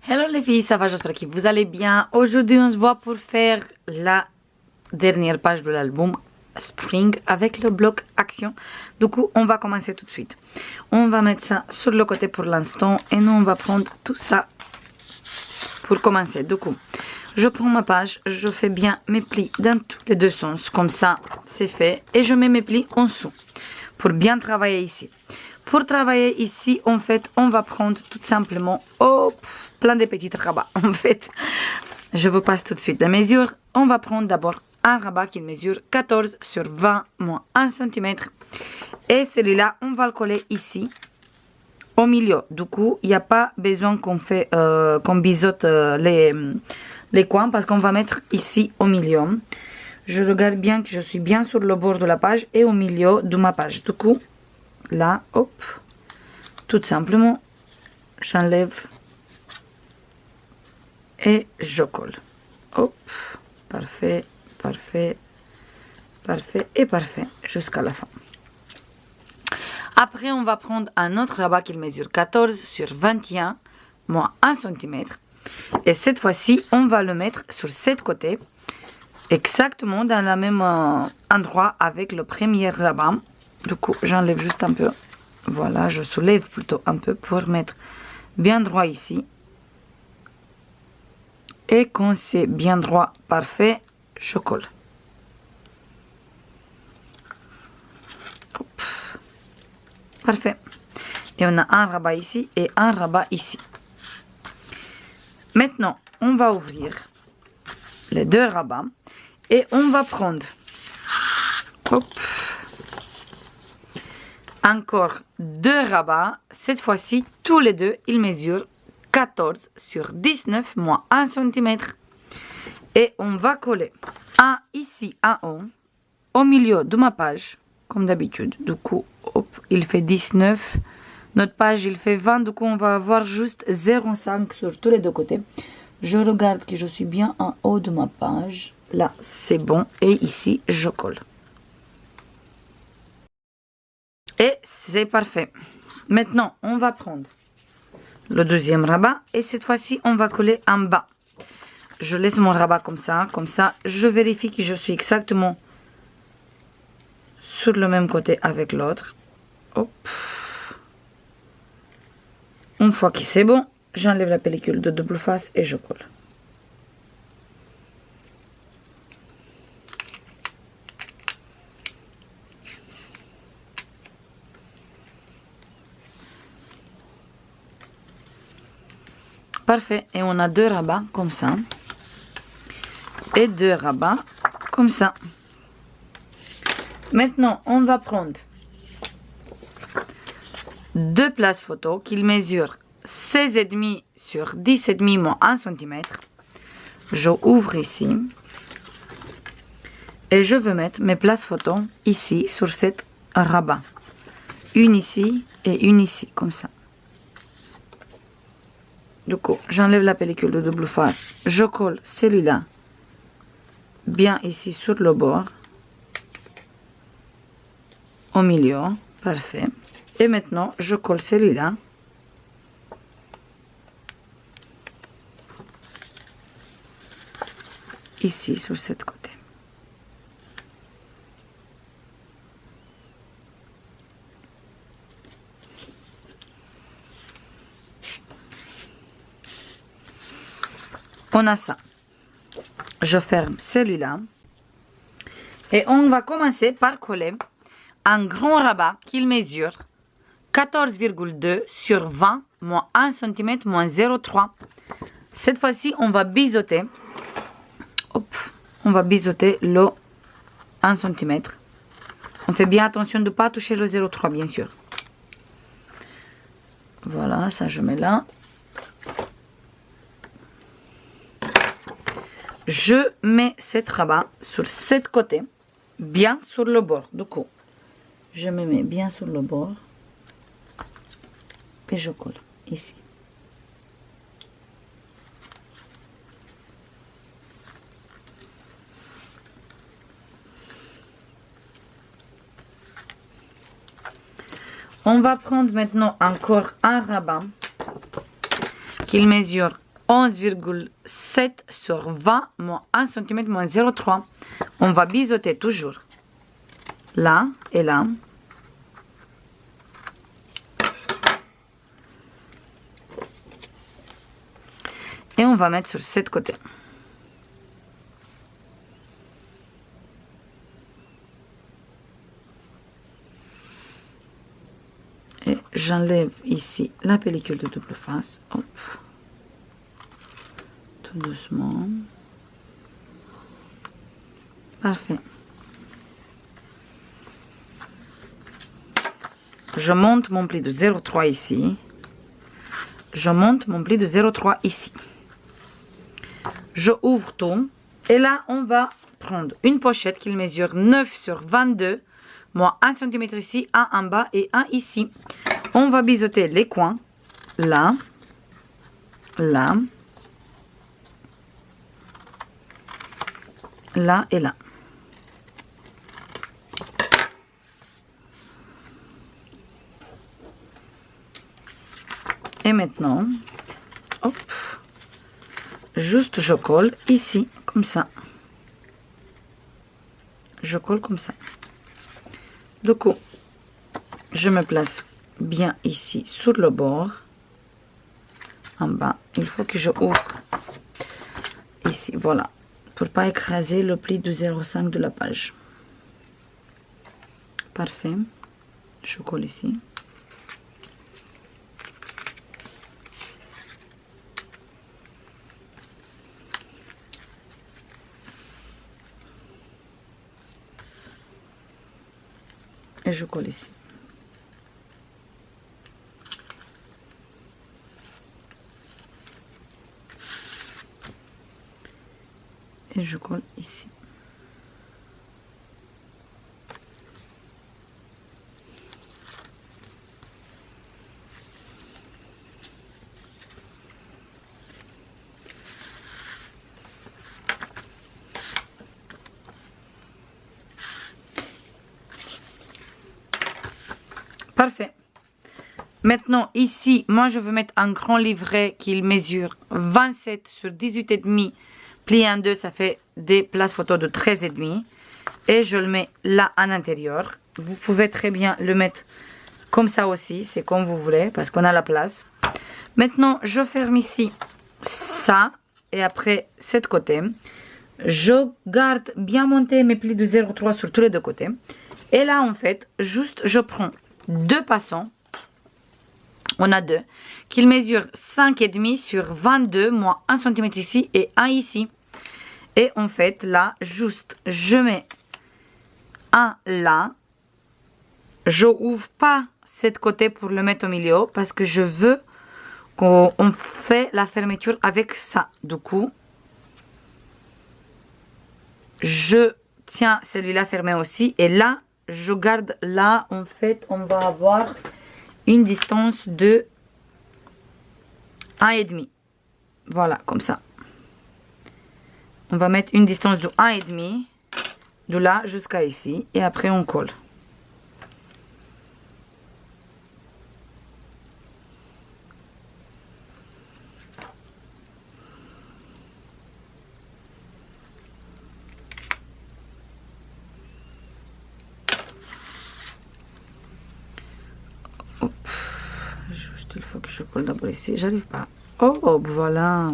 Hello les filles, ça va, j'espère que vous allez bien. Aujourd'hui, on se voit pour faire la dernière page de l'album Spring avec le bloc action. Du coup, on va commencer tout de suite. On va mettre ça sur le côté pour l'instant et nous, on va prendre tout ça pour commencer. Du coup, je prends ma page, je fais bien mes plis dans tous les deux sens. Comme ça, c'est fait. Et je mets mes plis en dessous pour bien travailler ici. Pour travailler ici, en fait, on va prendre tout simplement plein de petits rabats. En fait, je vous passe tout de suite la mesure. On va prendre d'abord un rabat qui mesure 14 sur 20 moins 1 cm. Et celui-là, on va le coller ici, au milieu. Du coup, il n'y a pas besoin qu'on biseaute les coins parce qu'on va mettre ici au milieu. Je regarde bien que je suis bien sur le bord de la page et au milieu de ma page. Du coup, là, hop, tout simplement, j'enlève et je colle. Hop, parfait, parfait, parfait et parfait jusqu'à la fin. Après, on va prendre un autre rabat qui mesure 14 sur 21 moins 1 cm. Et cette fois-ci, on va le mettre sur cette côté, exactement dans le même endroit avec le premier rabat. Du coup, j'enlève juste un peu. Voilà, je soulève plutôt un peu pour mettre bien droit ici. Et quand c'est bien droit, parfait, je colle. Hop. Parfait. Et on a un rabat ici et un rabat ici. Maintenant, on va ouvrir les deux rabats et on va prendre encore deux rabats. Cette fois-ci, tous les deux, ils mesurent 14 sur 19 moins 1 cm. Et on va coller un ici, un haut, au milieu de ma page, comme d'habitude. Du coup, hop, il fait 19. Notre page, il fait 20. Du coup, on va avoir juste 0,5 sur tous les deux côtés. Je regarde que je suis bien en haut de ma page. Là, c'est bon. Et ici, je colle. Et c'est parfait. Maintenant, on va prendre le deuxième rabat. Et cette fois-ci, on va coller en bas. Je laisse mon rabat comme ça. Comme ça, je vérifie que je suis exactement sur le même côté avec l'autre. Hop. Une fois que c'est bon, j'enlève la pellicule de double face et je colle. Parfait. Et on a deux rabats comme ça. Et deux rabats comme ça. Maintenant, on va prendre deux places photo qui mesurent 16,5 sur 10,5 moins 1 cm. Je ouvre ici. Et je veux mettre mes places photo ici sur cette rabat. Une ici et une ici, comme ça. Du coup, j'enlève la pellicule de double face. Je colle celui-là bien ici sur le bord. Au milieu. Parfait. Et maintenant, je colle celui-là. Ici, sur cette côté. On a ça. Je ferme celui-là. Et on va commencer par coller un grand rabat qui mesure 14,2 sur 20 moins 1 cm moins 0,3. Cette fois-ci, on va biseauter. Hop, on va biseauter le 1 cm. On fait bien attention de ne pas toucher le 0,3, bien sûr. Voilà, ça je mets là. Je mets cette rabat sur cette côté, bien sur le bord. Du coup, je me mets bien sur le bord et je colle ici. On va prendre maintenant encore un rabat qu'il mesure 11,7 sur 20 moins 1 cm moins 0,3. On va biseauter toujours là et là. Et on va mettre sur cet côté. Et j'enlève ici la pellicule de double face. Hop. Tout doucement. Parfait. Je monte mon pli de 0,3 ici. Je monte mon pli de 0,3 ici. Je ouvre tout. Et là, on va prendre une pochette qui mesure 9 sur 22. Moins 1 cm ici, 1 en bas et 1 ici. On va biseauter les coins. Là. Là. Là et là. Et maintenant, hop, juste je colle ici, comme ça. Je colle comme ça. Du coup, je me place bien ici, sur le bord. En bas, il faut que je ouvre ici, voilà. Pour pas écraser le pli de 0,5 de la page. Parfait. Je colle ici. Et je colle ici. Et je colle ici. Parfait. Maintenant, ici, moi, je veux mettre un grand livret qui mesure 27 sur 18,5. Plié en deux, ça fait des places photo de 13,5. Et je le mets là en intérieur. Vous pouvez très bien le mettre comme ça aussi. C'est comme vous voulez, parce qu'on a la place. Maintenant, je ferme ici ça. Et après, cet côté. Je garde bien monté mes plis de 0,3 sur tous les deux côtés. Et là, en fait, juste, je prends deux passants. On a deux. Qui mesurent 5,5 sur 22, moins 1 cm ici et 1 ici. Et en fait, là, juste, je mets un là. Je ouvre pas cet côté pour le mettre au milieu parce que je veux qu'on fait la fermeture avec ça. Du coup, je tiens celui-là fermé aussi. Et là, je garde là, en fait, on va avoir une distance de 1,5. Voilà, comme ça. On va mettre une distance de 1,5 de là jusqu'à ici. Et après, on colle. Hop. Juste, il faut que je colle d'abord ici. J'arrive pas. Oh, voilà.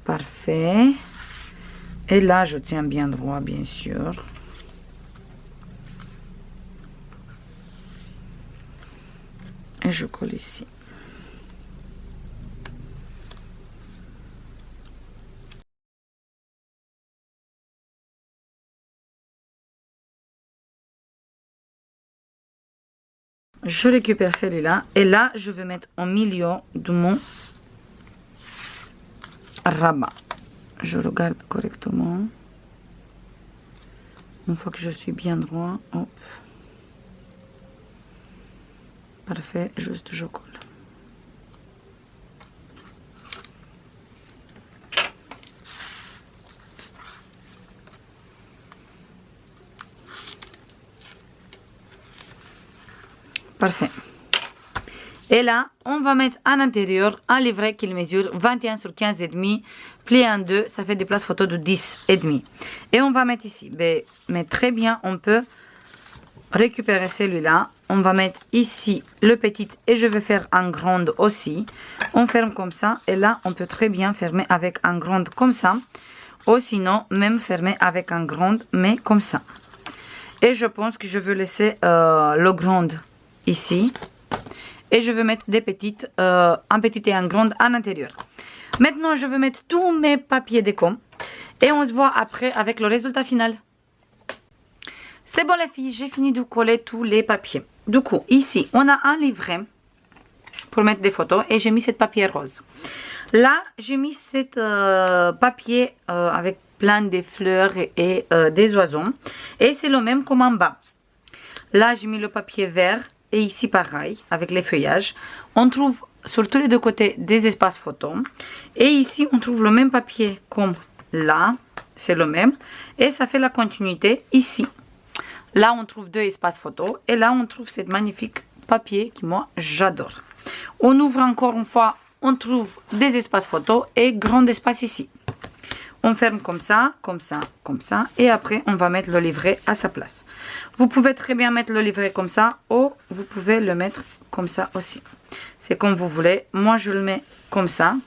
Parfait. Et là, je tiens bien droit, bien sûr. Et je colle ici. Je récupère celui-là. Et là, je vais mettre au milieu de mon rabat. Je regarde correctement. Une fois que je suis bien droit. Hop. Parfait. Juste, je colle. Parfait. Et là, on va mettre en intérieur un livret qui mesure 21 sur 15,5, plié en deux, ça fait des places photos de 10,5. Et on va mettre ici. Mais très bien, on peut récupérer celui-là. On va mettre ici le petit et je vais faire en grande aussi. On ferme comme ça et là, on peut très bien fermer avec un grande comme ça. Ou sinon, même fermer avec un grande, mais comme ça. Et je pense que je vais laisser le grande ici. Et je vais mettre des petites, un petit et un grande en intérieur. Maintenant, je vais mettre tous mes papiers déco. Et on se voit après avec le résultat final. C'est bon les filles, j'ai fini de coller tous les papiers. Du coup, ici, on a un livret pour mettre des photos. Et j'ai mis ce papier rose. Là, j'ai mis cet papier avec plein de fleurs et des oiseaux. Et c'est le même comme en bas. Là, j'ai mis le papier vert. Et ici, pareil, avec les feuillages. On trouve sur tous les deux côtés des espaces photos. Et ici, on trouve le même papier comme là. C'est le même. Et ça fait la continuité ici. Là, on trouve deux espaces photos. Et là, on trouve cette magnifique papier qui, moi, j'adore. On ouvre encore une fois. On trouve des espaces photos et grand espace ici. On ferme comme ça, comme ça, comme ça. Et après, on va mettre le livret à sa place. Vous pouvez très bien mettre le livret comme ça. Ou vous pouvez le mettre comme ça aussi. C'est comme vous voulez. Moi, je le mets comme ça.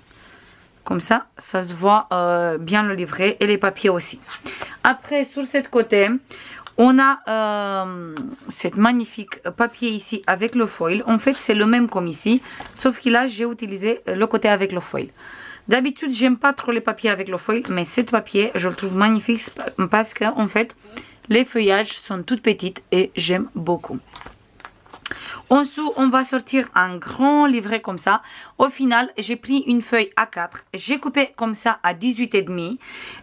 Comme ça, ça se voit bien le livret et les papiers aussi. Après, sur ce côté, on a cette magnifique papier ici avec le foil. En fait, c'est le même comme ici. Sauf que là, j'ai utilisé le côté avec le foil. D'habitude, j'aime pas trop les papiers avec le foil, mais ce papier, je le trouve magnifique parce qu'en fait, les feuillages sont toutes petites et j'aime beaucoup. En dessous, on va sortir un grand livret comme ça. Au final, j'ai pris une feuille A4, j'ai coupé comme ça à 18,5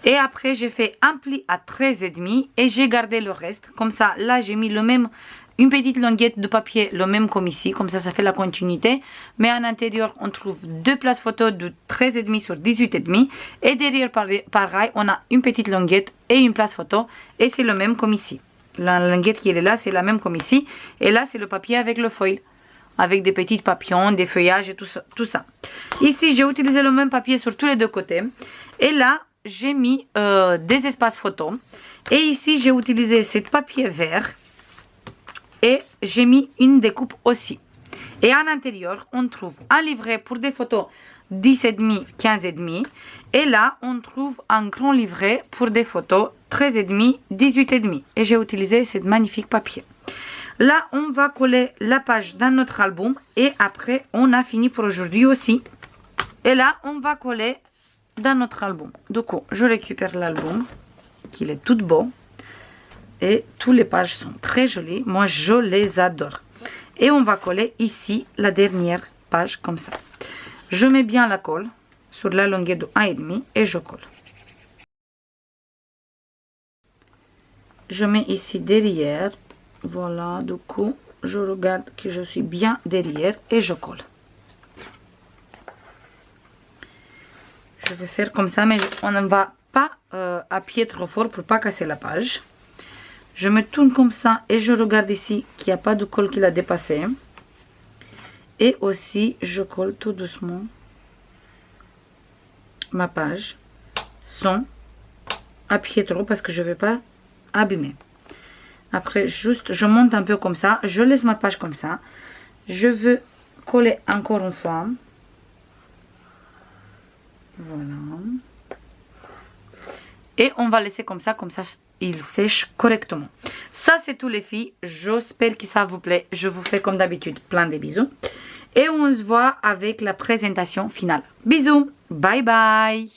et après, j'ai fait un pli à 13,5 et j'ai gardé le reste. Comme ça, là, j'ai mis le même... Une petite languette de papier, le même comme ici, comme ça, ça fait la continuité. Mais en intérieur, on trouve deux places photos de 13,5 sur 18,5. Et derrière, pareil, on a une petite languette et une place photo. Et c'est le même comme ici. La languette qui est là, c'est la même comme ici. Et là, c'est le papier avec le foil. Avec des petits papillons, des feuillages et tout ça. Ici, j'ai utilisé le même papier sur tous les deux côtés. Et là, j'ai mis des espaces photos. Et ici, j'ai utilisé ce papier vert. Et j'ai mis une découpe aussi. Et en intérieur, on trouve un livret pour des photos 10,5, 15,5. Et là, on trouve un grand livret pour des photos 13,5, 18,5. Et j'ai utilisé ce magnifique papier. Là, on va coller la page dans notre album. Et après, on a fini pour aujourd'hui aussi. Et là, on va coller dans notre album. Du coup, je récupère l'album, qui est tout beau. Et toutes les pages sont très jolies. Moi, je les adore. Et on va coller ici la dernière page comme ça. Je mets bien la colle sur la longueur de 1,5 et je colle. Je mets ici derrière. Voilà, du coup, je regarde que je suis bien derrière et je colle. Je vais faire comme ça, mais on ne va pas appuyer trop fort pour ne pas casser la page. Je me tourne comme ça et je regarde ici qu'il n'y a pas de colle qui l'a dépassé. Et aussi, je colle tout doucement ma page sans appuyer trop parce que je ne vais pas abîmer. Après, juste, je monte un peu comme ça. Je laisse ma page comme ça. Je veux coller encore une fois. Voilà. Et on va laisser comme ça il sèche correctement. Ça, c'est tout les filles. J'espère que ça vous plaît. Je vous fais comme d'habitude plein de bisous. Et on se voit avec la présentation finale. Bisous. Bye bye.